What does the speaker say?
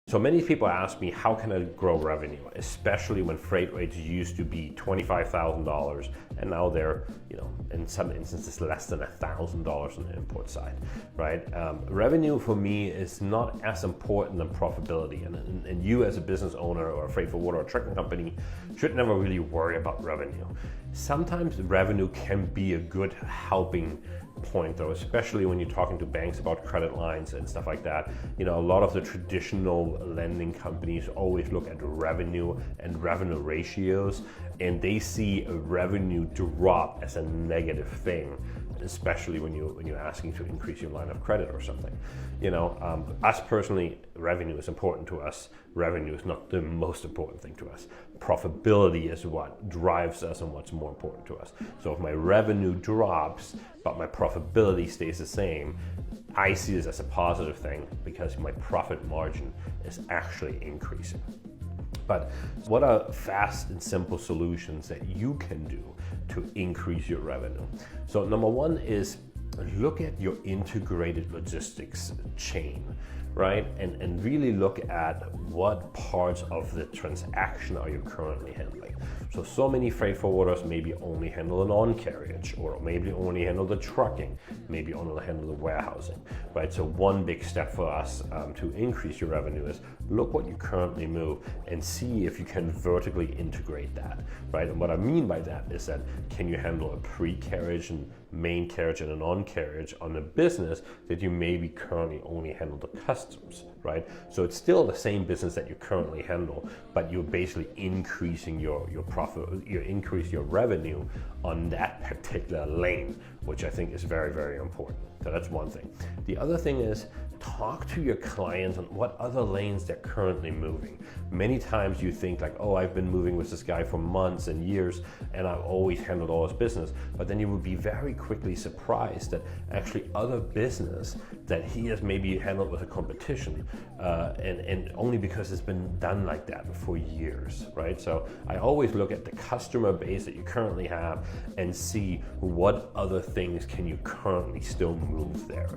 So many people ask me, how can I grow revenue, especially when freight rates used to be $25,000 and now they're, in some instances less than $1,000 on the import side, right? Revenue for me is not as important than profitability, and you as a business owner or a freight forwarder or trucking company should never really worry about revenue. Sometimes revenue can be a good helping point though, especially when you're talking to banks about credit lines and stuff like that. A lot of the traditional lending companies always look at revenue and revenue ratios, and they see a revenue drop as a negative thing, especially when you're asking to increase your line of credit or something. Us personally, revenue is important to us. Revenue is not the most important thing to us. Profitability is what drives us and what's more important to us. So if my revenue drops, but my profitability stays the same, I see this as a positive thing because my profit margin is actually increasing. But what are fast and simple solutions that you can do to increase your revenue? So number one is look at your integrated logistics chain, right? And really look at what parts of the transaction are you currently handling. So many freight forwarders maybe only handle an on-carriage, or maybe only handle the trucking, maybe only handle the warehousing, right? So one big step for us to increase your revenue is look what you currently move and see if you can vertically integrate that, right? And what I mean by that is that can you handle a pre-carriage and main carriage and an on-carriage on a business that you maybe currently only handle the customs, right? So it's still the same business that you currently handle, but you're basically increasing your profit, you increase your revenue on that particular lane, which I think is very, very important. So that's one thing. The other thing is talk to your clients on what other lanes they're currently moving. Many times you think like, oh, I've been moving with this guy for months and years and I've always handled all his business, but then you will be very quickly surprised that actually other business that he has maybe handled with a competition and only because it's been done like that for years, right? So I always look at the customer base that you currently have and see what other things can you currently still move there.